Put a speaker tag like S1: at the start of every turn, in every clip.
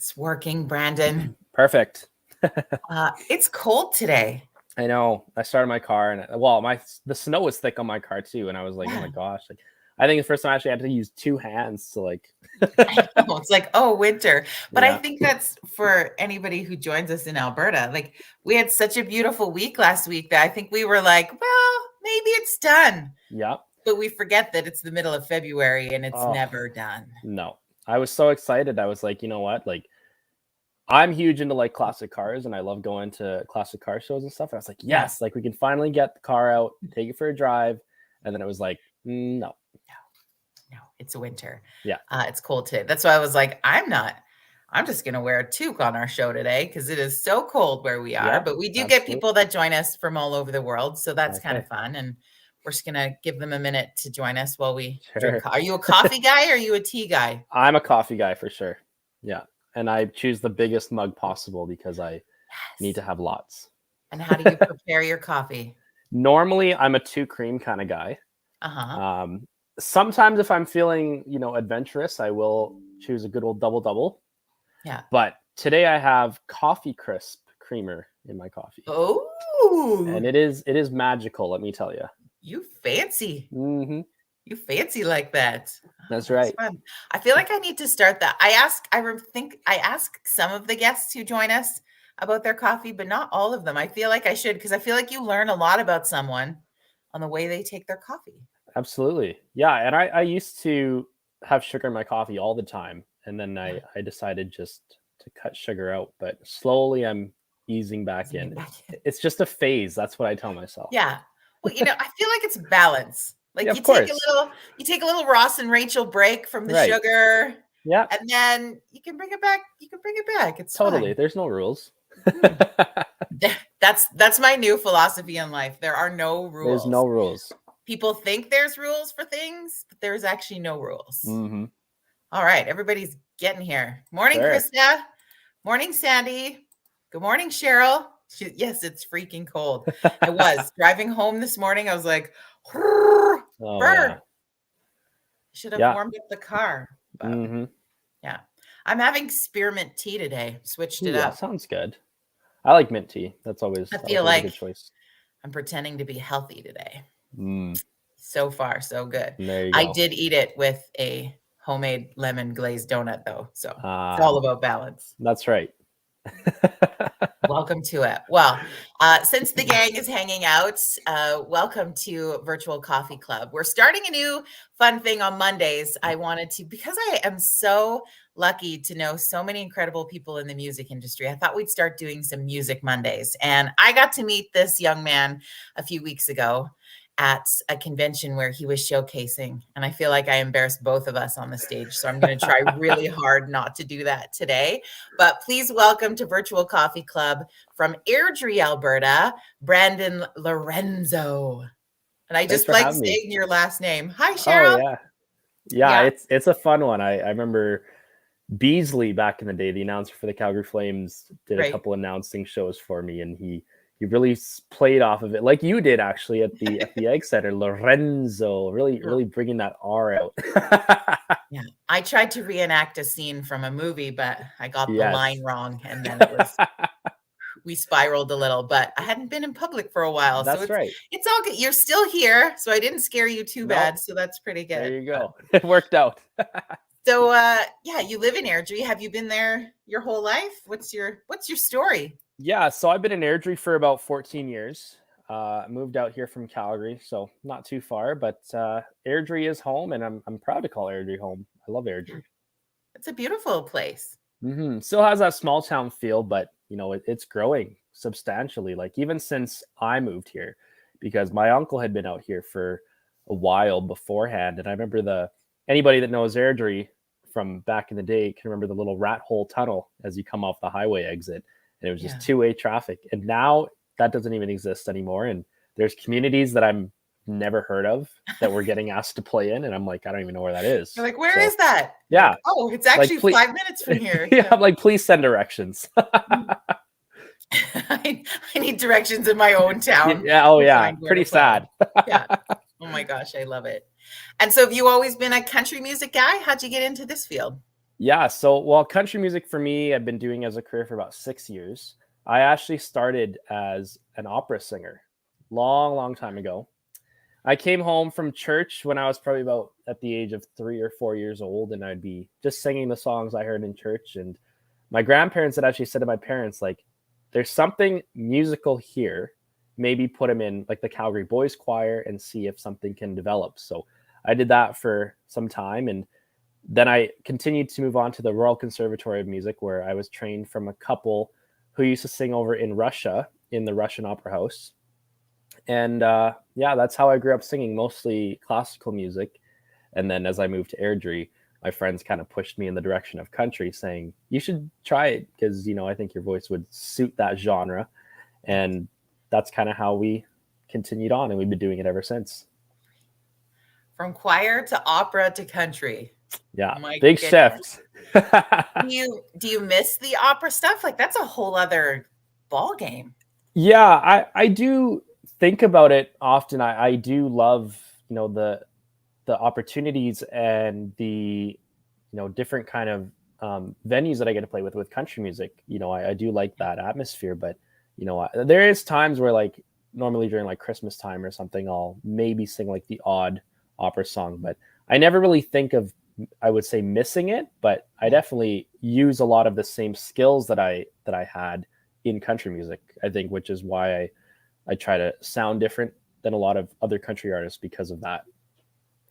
S1: It's working, Brandon.
S2: Perfect.
S1: It's cold today.
S2: I know. I started my car, and the snow was thick on my car too, and I was like, oh my gosh! Like, I think the first time I actually had to use two hands to like.
S1: I know. It's like, oh, winter. But I think that's for anybody who joins us in Alberta. Like, we had such a beautiful week last week that I think we were like, well, maybe it's done.
S2: Yeah.
S1: But we forget that it's the middle of February and it's never done.
S2: No, I was so excited. I was like, you know what? Like, I'm huge into like classic cars, and I love going to classic car shows and stuff. And I was like, yes, like we can finally get the car out, take it for a drive. And then it was like, no,
S1: it's winter.
S2: Yeah.
S1: It's cold today. That's why I was like, I'm just going to wear a toque on our show today because it is so cold where we are. But we do get people that join us from all over the world. So that's kind of fun. And we're just going to give them a minute to join us while we drink. Are you a coffee guy or are you a tea guy?
S2: I'm a coffee guy for sure. Yeah. And I choose the biggest mug possible because I need to have lots.
S1: And how do you prepare your coffee?
S2: Normally, I'm a 2 cream kind of guy. Sometimes if I'm feeling, adventurous, I will choose a good old double.
S1: Yeah.
S2: But today I have Coffee Crisp creamer in my coffee.
S1: Oh.
S2: And it is magical, let me tell you.
S1: You fancy.
S2: Mm-hmm.
S1: You fancy like that.
S2: That's right.
S1: Fun. I feel like I need to start that. I ask some of the guests who join us about their coffee, but not all of them. I feel like I should, because I feel like you learn a lot about someone on the way they take their coffee.
S2: Absolutely. Yeah. And I used to have sugar in my coffee all the time. And then I decided just to cut sugar out, but slowly I'm easing back in. It's just a phase. That's what I tell myself.
S1: Yeah. Well, I feel like it's balance. Like you take a little Ross and Rachel break from the sugar.
S2: Yeah.
S1: And then you can bring it back. It's
S2: totally
S1: fine.
S2: There's no rules.
S1: That's my new philosophy in life. There are no rules.
S2: There's no rules.
S1: People think there's rules for things, but there's actually no rules.
S2: Mm-hmm.
S1: All right. Everybody's getting here. Morning, Krista. Morning, Sandy. Good morning, Cheryl. Yes, it's freaking cold. I was driving home this morning. I was like, should have warmed up the car. But, yeah. I'm having spearmint tea today. Switched it up.
S2: Sounds good. I like mint tea. That's always
S1: a good
S2: choice.
S1: I'm pretending to be healthy today.
S2: Mm.
S1: So far, so good.
S2: There you go.
S1: I did eat it with a homemade lemon glazed donut, though. So it's all about balance.
S2: That's right.
S1: Welcome to it. Well, since the gang is hanging out, welcome to Virtual Coffee Club. We're starting a new fun thing on Mondays. I wanted to, because I am so lucky to know so many incredible people in the music industry, I thought we'd start doing some Music Mondays. And I got to meet this young man a few weeks ago at a convention where he was showcasing. And I feel like I embarrassed both of us on the stage. So I'm going to try really hard not to do that today. But please welcome to Virtual Coffee Club from Airdrie, Alberta, Brandon Lorenzo. And I just like saying your last name. Hi, Cheryl.
S2: Oh, yeah. It's a fun one. I remember Beasley back in the day, the announcer for the Calgary Flames, did a couple announcing shows for me, and he really played off of it like you did actually at the Egg Center. Lorenzo, really bringing that R out.
S1: Yeah, I tried to reenact a scene from a movie, but I got the line wrong, and then it was we spiraled a little. But I hadn't been in public for a while,
S2: that's right.
S1: It's all good. You're still here, so I didn't scare you too bad. So that's pretty good.
S2: There you go. It worked out.
S1: So, you live in Airdrie. Have you been there your whole life? What's your story?
S2: Yeah, so I've been in Airdrie for about 14 years. Moved out here from Calgary, so not too far, but Airdrie is home, and I'm proud to call Airdrie home. I love Airdrie.
S1: It's a beautiful place.
S2: Mm-hmm. Still has that small town feel, but it's growing substantially. Like even since I moved here, because my uncle had been out here for a while beforehand, and I remember anybody that knows Airdrie from back in the day can remember the little rat hole tunnel as you come off the highway exit. And it was just two-way traffic. And now that doesn't even exist anymore. And there's communities that I'm never heard of that we're getting asked to play in. And I'm like, I don't even know where that is.
S1: You're like, where is that?
S2: Yeah.
S1: Like, oh, it's actually 5 minutes from here.
S2: Yeah, I'm like, please send directions.
S1: I need directions in my own town.
S2: Yeah. Oh, yeah. Pretty sad.
S1: Yeah. Oh my gosh, I love it. And so have you always been a country music guy? How'd you get into this field?
S2: Yeah. So, well, country music for me, I've been doing as a career for about 6 years. I actually started as an opera singer long, long time ago. I came home from church when I was probably about at the age of 3 or 4 years old, and I'd be just singing the songs I heard in church. And my grandparents had actually said to my parents, like, there's something musical here. Maybe put him in like the Calgary Boys Choir and see if something can develop. So I did that for some time. And then I continued to move on to the Royal Conservatory of Music, where I was trained from a couple who used to sing over in Russia in the Russian Opera House. And yeah, that's how I grew up singing, mostly classical music. And then as I moved to Airdrie, my friends kind of pushed me in the direction of country, saying, you should try it because, I think your voice would suit that genre. And that's kind of how we continued on, and we've been doing it ever since.
S1: From choir to opera to country.
S2: Yeah,
S1: My
S2: big
S1: goodness.
S2: shift.
S1: Do you miss the opera stuff? Like that's a whole other ball game.
S2: Yeah, I do think about it often. I do love, the opportunities and the, different kind of venues that I get to play with country music. I do like that atmosphere, but there is times where like normally during like Christmas time or something, I'll maybe sing like the odd opera song, but I never really think of, I would say, missing it, but I definitely use a lot of the same skills that I had in country music, I think, which is why I try to sound different than a lot of other country artists because of that.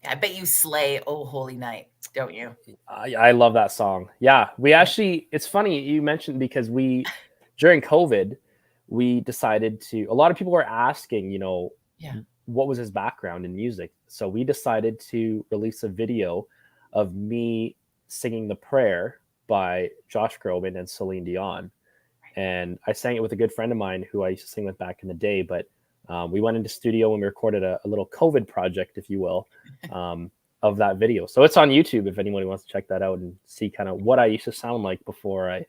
S1: I bet you slay "Oh Holy Night," don't you?
S2: I love that song. Yeah, we actually, it's funny you mentioned, because during COVID, we decided to, a lot of people were asking,
S1: Yeah.
S2: what was his background in music. So we decided to release a video of me singing The Prayer by Josh Groban and Celine Dion. And I sang it with a good friend of mine who I used to sing with back in the day. But we went into studio and we recorded a little COVID project, if you will, of that video. So it's on YouTube if anybody wants to check that out and see kind of what I used to sound like before I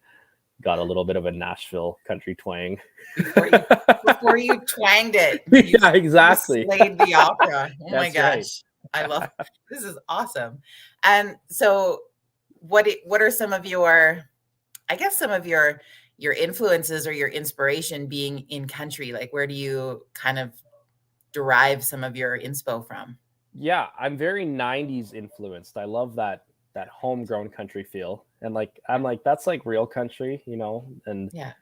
S2: got a little bit of a Nashville country twang.
S1: Before you twanged it, you
S2: Yeah, exactly.
S1: slayed the opera. Oh my
S2: That's
S1: gosh.
S2: right.
S1: I love this is awesome. And so what are some of your, I guess some of your influences or your inspiration being in country? Like where do you kind of derive some of your inspo from?
S2: Yeah, I'm very 90s influenced. I love that homegrown country feel. And like I'm like that's like real country, and
S1: Yeah.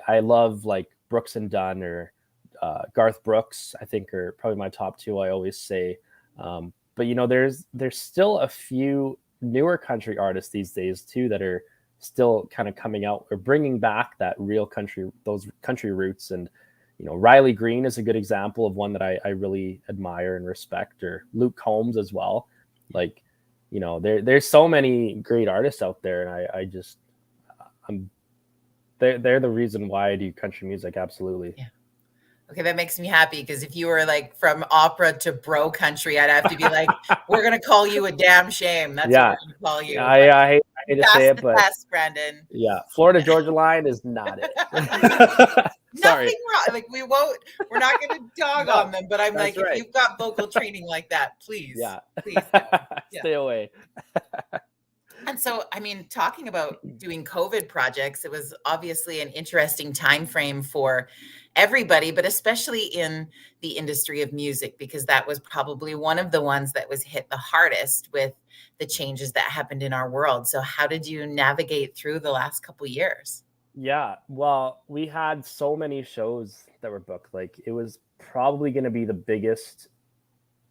S2: I love like Brooks and Dunn or Garth Brooks, I think, are probably my top two, I always say. But there's still a few newer country artists these days too that are still kind of coming out or bringing back that real country, those country roots. And Riley Green is a good example of one that I really admire and respect, or Luke Combs as well. Like, there's so many great artists out there, and I just I'm they're the reason why I do country music. Absolutely.
S1: Yeah. Okay, that makes me happy, because if you were like from opera to bro country, I'd have to be like, we're gonna call you a damn shame. That's what
S2: Yeah,
S1: we're gonna call you.
S2: yeah,
S1: But
S2: I hate to say
S1: pass
S2: it,
S1: the
S2: but
S1: test, Brandon.
S2: yeah, Florida Georgia line is not it. Sorry.
S1: Nothing wrong. Like we're not gonna dog
S2: No,
S1: on them, but I'm
S2: that's
S1: like, if
S2: right.
S1: you've got vocal training like that, please,
S2: Yeah.
S1: please no. Yeah.
S2: Stay away.
S1: And so, I mean, talking about doing COVID projects, it was obviously an interesting time frame for everybody, but especially in the industry of music, because that was probably one of the ones that was hit the hardest with the changes that happened in our world. So, how did you navigate through the last couple years?
S2: Yeah, well, we had so many shows that were booked. Like it was probably going to be the biggest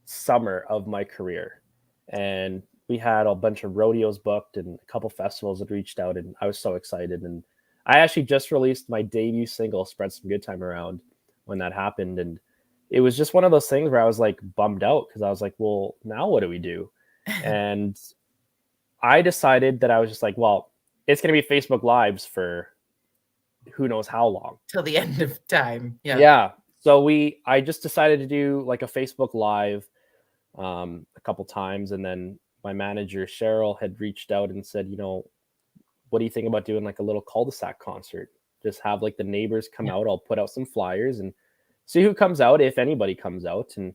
S2: summer of my career. And we had a bunch of rodeos booked and a couple festivals that reached out, and I was so excited. And I actually just released my debut single, Spread Some Good Time Around, when that happened. And it was just one of those things where I was like bummed out, because I was like, well, now what do we do? And I decided that I was just like, well, it's going to be Facebook Lives for who knows how long.
S1: Till the end of time. Yeah.
S2: Yeah. So I just decided to do like a Facebook Live a couple times. And then my manager, Cheryl, had reached out and said, what do you think about doing like a little cul-de-sac concert? Just have like the neighbors come out. I'll put out some flyers and see who comes out, if anybody comes out. And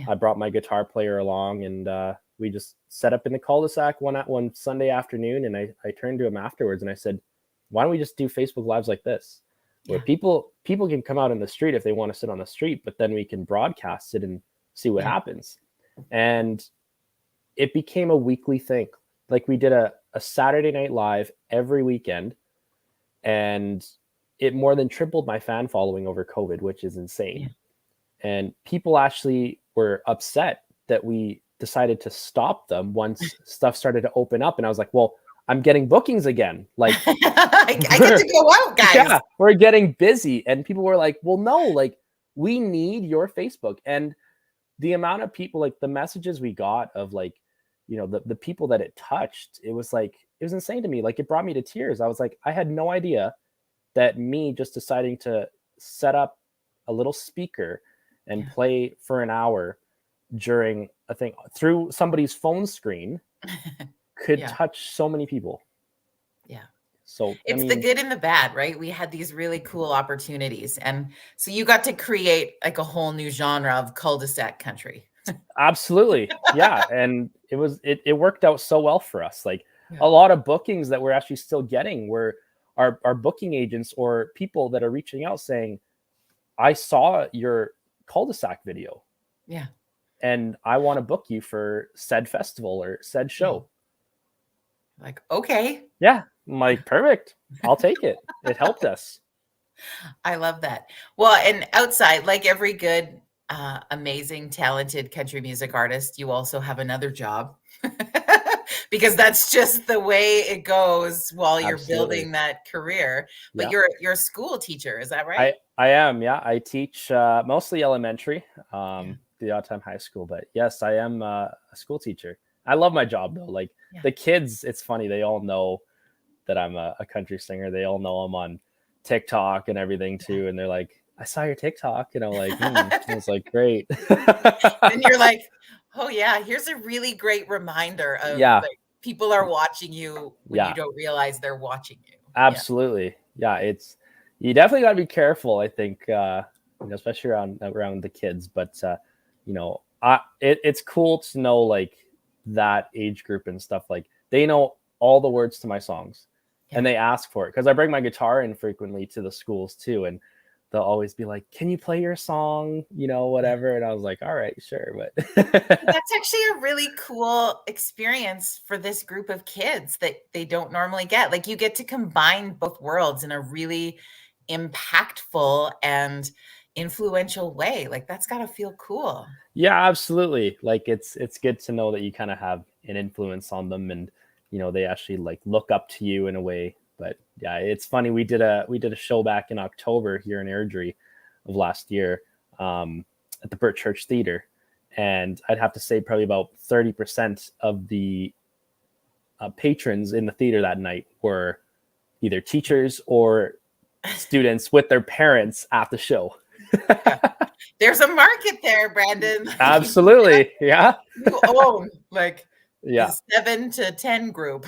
S2: I brought my guitar player along, and we just set up in the cul-de-sac one Sunday afternoon, and I turned to him afterwards and I said, why don't we just do Facebook Lives like this, where
S1: Yeah.
S2: people can come out in the street if they want to sit on the street, but then we can broadcast it and see what happens. And it became a weekly thing. Like we did a Saturday Night Live every weekend, and it more than tripled my fan following over COVID, which is insane. And people actually were upset that we decided to stop them once stuff started to open up. And I was like, well, I'm getting bookings again. Like
S1: I get to go out, guys.
S2: Yeah, we're getting busy. And people were like, well, no, like we need your Facebook. And the amount of people, like the messages we got of like, you know, the people that it touched, it was insane to me. Like it brought me to tears. I was like, I had no idea that me just deciding to set up a little speaker and play for an hour during a thing through somebody's phone screen could touch so many people.
S1: Yeah.
S2: So
S1: it's the good and the bad, right? We had these really cool opportunities. And so you got to create like a whole new genre of cul-de-sac country.
S2: Absolutely. Yeah. And it worked out so well for us. Like a lot of bookings that we're actually still getting were our booking agents or people that are reaching out saying, I saw your cul-de-sac video.
S1: Yeah.
S2: And I want to book you for said festival or said show.
S1: Like, okay.
S2: Yeah. I'm like, perfect. I'll take it. It helped us.
S1: I love that. Well, and outside, like every good, amazing, talented country music artist, you also have another job because that's just the way it goes while you're building that career. But you're a school teacher, is that right?
S2: I am. Yeah. I teach mostly elementary, the odd time high school, but yes, I am a school teacher. I love my job though. Like the kids, it's funny. They all know that I'm a country singer. They all know I'm on TikTok and everything too. And they're like, I saw your TikTok. And I'm like, I was like, great.
S1: And you're like, oh yeah, here's a really great reminder of like, people are watching you when you don't realize they're watching you.
S2: Absolutely. Yeah. You definitely got to be careful, I think, especially around the kids, but it's cool to know like that age group and stuff. Like they know all the words to my songs and they ask for it because I bring my guitar in frequently to the schools too. And they'll always be like, can you play your song, whatever. And I was like, all right, sure. But
S1: that's actually a really cool experience for this group of kids that they don't normally get. Like you get to combine both worlds in a really impactful and influential way. Like that's got to feel cool.
S2: Yeah, absolutely. Like it's good to know that you kind of have an influence on them and they actually like look up to you in a way. But yeah, it's funny. We did a show back in October here in Airdrie of last year at the Burt Church Theater. And I'd have to say probably about 30% of the patrons in the theater that night were either teachers or students with their parents at the show.
S1: There's a market there, Brandon.
S2: Absolutely. Yeah.
S1: You own like
S2: the
S1: 7 to 10 group.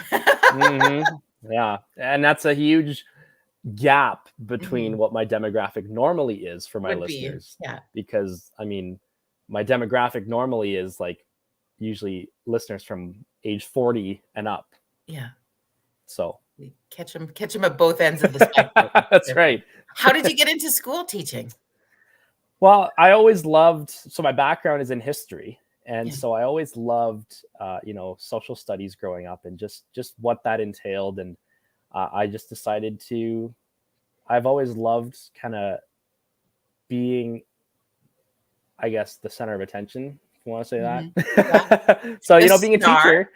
S2: Yeah. And that's a huge gap between what my demographic normally is for my listeners.
S1: Yeah.
S2: Because I mean, my demographic normally is like usually listeners from age 40 and up.
S1: Yeah.
S2: So
S1: catch them at both ends of the spectrum.
S2: That's right.
S1: How did you get into school teaching?
S2: Well, I always loved, so my background is in history. And so I always loved, social studies growing up and just what that entailed. And I just decided I've always loved kind of being, I guess, the center of attention. If you want to say that. Yeah. So, being a teacher,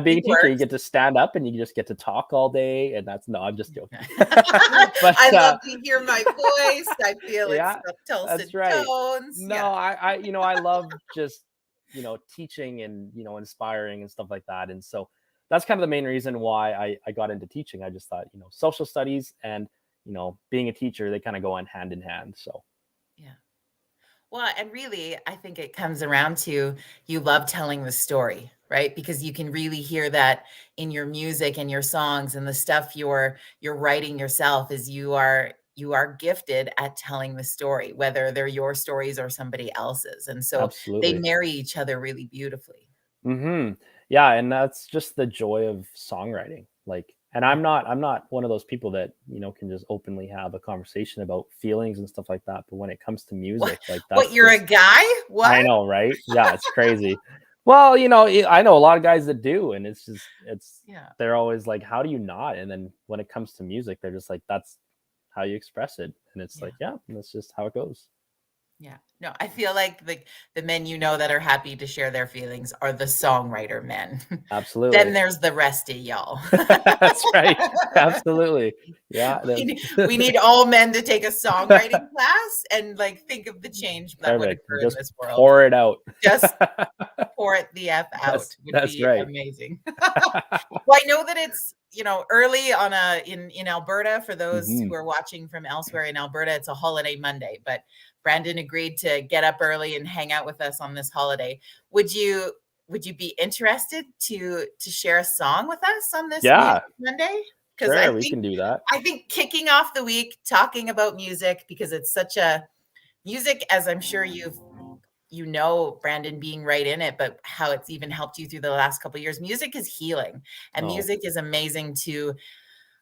S2: being a teacher, you get to stand up and you just get to talk all day. And I'm just joking.
S1: But, I love to hear my voice. I feel it's dulcet tones.
S2: No, I love just, teaching and, inspiring and stuff like that. And so that's kind of the main reason why I got into teaching. I just thought, social studies and, being a teacher, they kind of go hand in hand. So.
S1: Yeah. Well, and really, I think it comes around to you love telling the story, right? Because you can really hear that in your music and your songs and the stuff you're writing yourself is you are gifted at telling the story, whether they're your stories or somebody else's. And so they marry each other really beautifully.
S2: Yeah, and that's just the joy of songwriting. Like, and I'm not one of those people that, can just openly have a conversation about feelings and stuff like that. But when it comes to
S1: What?
S2: music, like
S1: What?
S2: that's
S1: You're a
S2: just
S1: guy?
S2: I
S1: What?
S2: know, right? Yeah, it's crazy. Well, I know a lot of guys that do, and it's
S1: Yeah.
S2: they're always like, how do you not? And then when it comes to music, they're just like, that's how you express it. And it's
S1: Yeah.
S2: like, yeah, that's just how it goes.
S1: Yeah. No, I feel like the men that are happy to share their feelings are the songwriter men. Then
S2: Absolutely.
S1: there's the rest of y'all.
S2: That's right. Absolutely. Yeah,
S1: We need all men to take a songwriting class and like think of the change that would
S2: perfect.
S1: occur in
S2: Just
S1: this world.
S2: pour it out.
S1: Just pour it the F out would
S2: That's
S1: be
S2: right.
S1: amazing. Well, I know that it's, early on in Alberta for those
S2: Hmm.
S1: who are watching from elsewhere in Alberta, it's a holiday Monday, but Brandon agreed to get up early and hang out with us on this holiday. Would you be interested to share a song with us on this
S2: Yeah,
S1: Music Monday? Because
S2: sure, we can do that.
S1: I think kicking off the week talking about music because it's such a music, as I'm sure Brandon, being right in it, but how it's even helped you through the last couple of years. Music is healing, and
S2: Oh,
S1: music is amazing to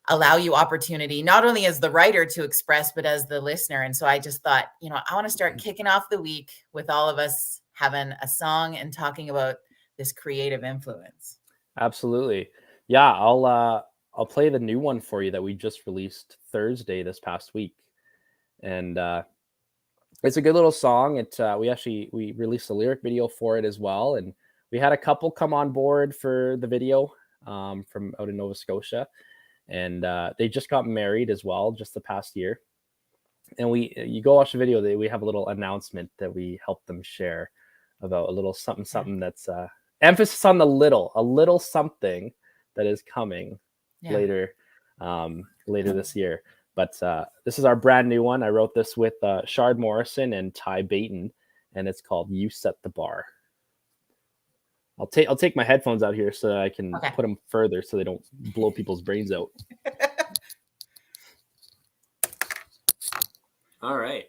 S1: allow you opportunity, not only as the writer to express, but as the listener. And so I just thought, I want to start kicking off the week with all of us having a song and talking about this creative influence.
S2: absolutely. Yeah, I'll play the new one for you that we just released Thursday this past week. And it's a good little song. We released a lyric video for it as well, and we had a couple come on board for the video from out in Nova Scotia, and they just got married as well just the past year. And you go watch the video, we have a little announcement that we help them share about a little something
S1: Yeah.
S2: something that's emphasis on a little something that is coming
S1: Yeah.
S2: later later this year. But this is our brand new one. I wrote this with Shard Morrison and Ty Baton, and it's called "You Set the Bar." I'll take my headphones out here so that I can
S1: Okay.
S2: put them further so they don't blow people's brains out. All right.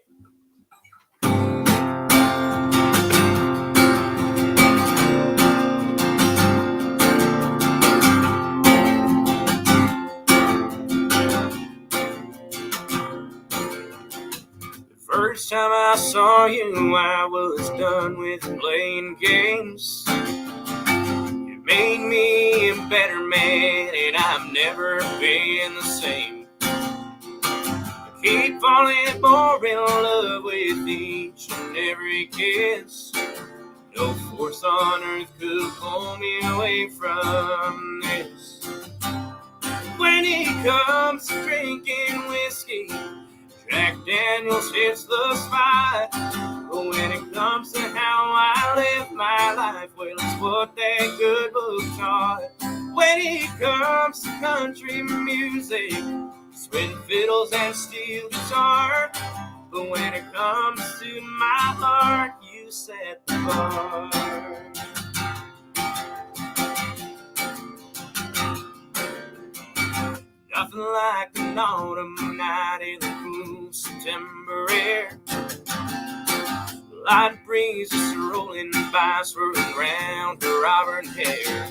S2: First time I saw you, I was done with playing games. You made me a better man, and I've never been the same. I keep falling more in love with each and every kiss. No force on earth could pull me away from this. When it comes to drinking whiskey, Jack Daniels hits the spot. But when it comes to how I live my life, well, it's what that good book taught. When it comes to country music, swing fiddles and steel guitar. But when it comes to my heart, you set the bar. Nothing like an autumn night in the cool September air. Light breeze just rolling by, swirling round her auburn hair.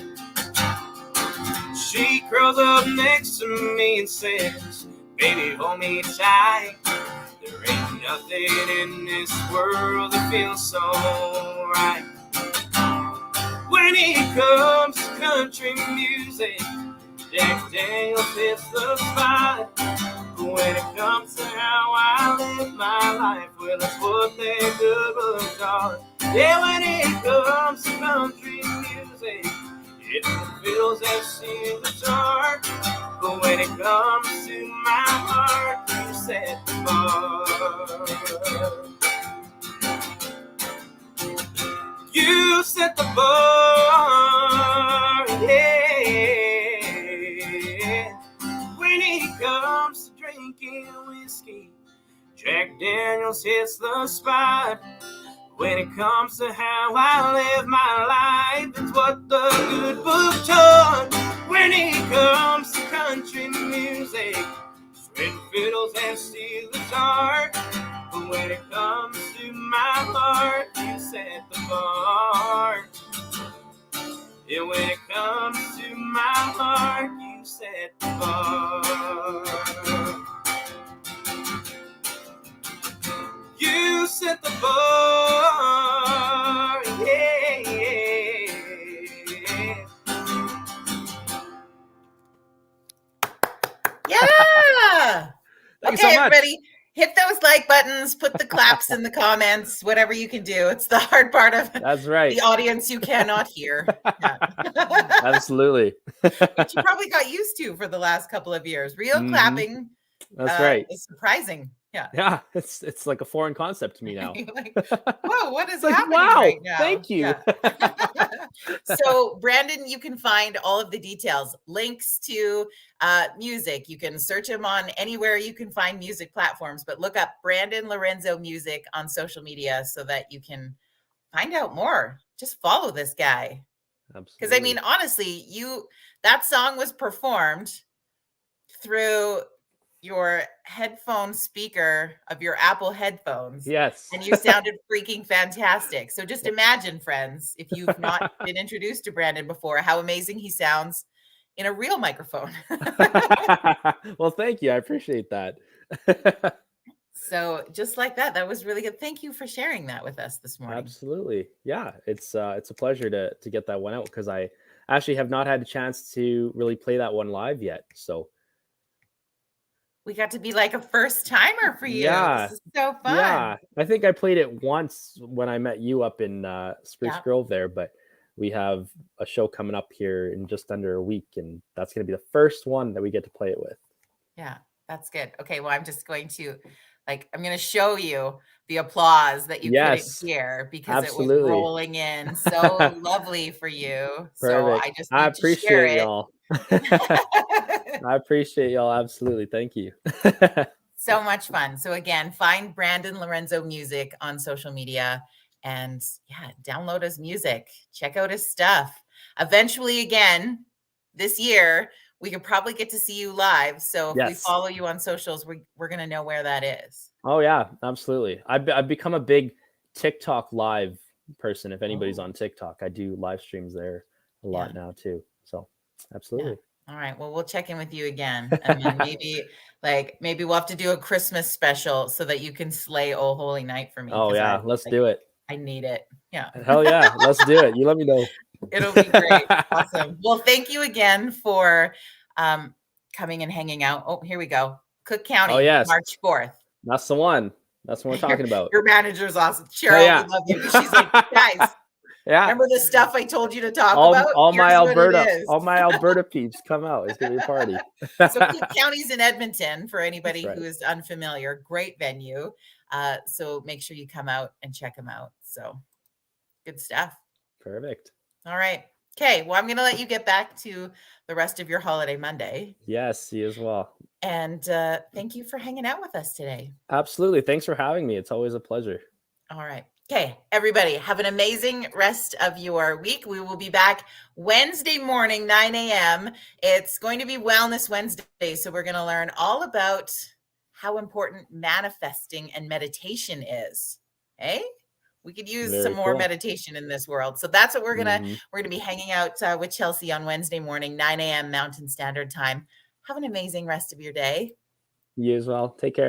S2: She curls up next to me and says, "Baby, hold me tight. There ain't nothing in this world that feels so right." When it comes to country music, Jack Daniels hits the spot. When it comes to how I live my life, well, that's what they good book are. Yeah, when it comes to country music, it's the fiddles and steel guitar. But when it comes to my heart, you set the bar. You set the bar, yeah. When it comes to drinking whiskey, Jack Daniels hits the spot. When it comes to how I live my life, it's what the good book taught. When it comes to country music, string fiddles and steel guitar. But when it comes to my heart, you set the bar.
S3: Yeah, when it comes to my heart, you set the bar. You set the bar, yeah, yeah.
S1: Yeah.
S2: Thank you
S1: Okay,
S2: so much.
S1: everybody, hit those like buttons, put the claps in the comments, whatever you can do. It's the hard part of
S2: That's right.
S1: the audience you cannot hear. Yeah.
S2: Absolutely.
S1: Which you probably got used to for the last couple of years. Real clapping
S2: That's right.
S1: is surprising. Yeah.
S2: Yeah, it's like a foreign concept to me now.
S1: Like, whoa, what is
S2: It's like,
S1: happening
S2: wow,
S1: right now?
S2: thank you.
S1: Yeah. So, Brandon, you can find all of the details, links to music. You can search him on anywhere you can find music platforms, but look up Brandon Lorenzo Music on social media so that you can find out more. Just follow this guy. Because I mean, honestly, that song was performed through your headphone speaker of your Apple headphones.
S2: Yes.
S1: And you sounded freaking fantastic. So just imagine, friends, if you've not been introduced to Brandon before, how amazing he sounds in a real microphone.
S2: Well, thank you. I appreciate that.
S1: So just like that, that was really good. Thank you for sharing that with us this morning.
S2: Absolutely. Yeah, it's a pleasure to get that one out because I actually have not had a chance to really play that one live yet. So
S1: we got to be like a first timer for you.
S2: Yeah.
S1: This is so fun.
S2: Yeah. I think I played it once when I met you up in Spruce Grove there, but we have a show coming up here in just under a week, and that's going to be the first one that we get to play it with.
S1: Yeah, that's good. Okay, well, I'm just going to I'm going to show you the applause that you couldn't hear because it was rolling in so lovely for you.
S2: Perfect.
S1: So I just need
S2: I
S1: to share
S2: appreciate
S1: it.
S2: y'all. I appreciate y'all. Absolutely. Thank you.
S1: So much fun. So again, find Brandon Lorenzo Music on social media and download his music. Check out his stuff. Eventually, again, this year, we could probably get to see you live. So if we follow you on socials, we're going to know where that is.
S2: Oh, yeah, absolutely. I've become a big TikTok live person. If anybody's on TikTok, I do live streams there a lot now too. So absolutely.
S1: Yeah. All right. Well, we'll check in with you again. And then maybe we'll have to do a Christmas special so that you can slay Oh Holy Night for me.
S2: Oh, yeah. Let's do it.
S1: I need it. Yeah.
S2: Hell yeah. Let's do it. You let me know.
S1: It'll be great. Awesome. Well, thank you again for coming and hanging out. Oh, here we go. Cook County, March 4th.
S2: That's the one. That's what we're talking about.
S1: Your manager's awesome. Cheryl, we love you. She's like, guys, remember the stuff I told you to talk about?
S2: All my Alberta peeps come out. It's gonna be a party.
S1: So Cook County's in Edmonton for anybody who is unfamiliar. Great venue. So make sure you come out and check them out. So good stuff.
S2: Perfect.
S1: All right. Okay. Well, I'm going to let you get back to the rest of your holiday Monday.
S2: Yes, you as well.
S1: And thank you for hanging out with us today.
S2: Absolutely. Thanks for having me. It's always a pleasure.
S1: All right. Okay, everybody, have an amazing rest of your week. We will be back Wednesday morning, 9 a.m. It's going to be Wellness Wednesday, so we're going to learn all about how important manifesting and meditation is. Okay? We could use some more meditation in this world. So that's what we're gonna be hanging out with Chelsea on Wednesday morning, 9 a.m. Mountain Standard Time. Have an amazing rest of your day.
S2: You as well. Take care.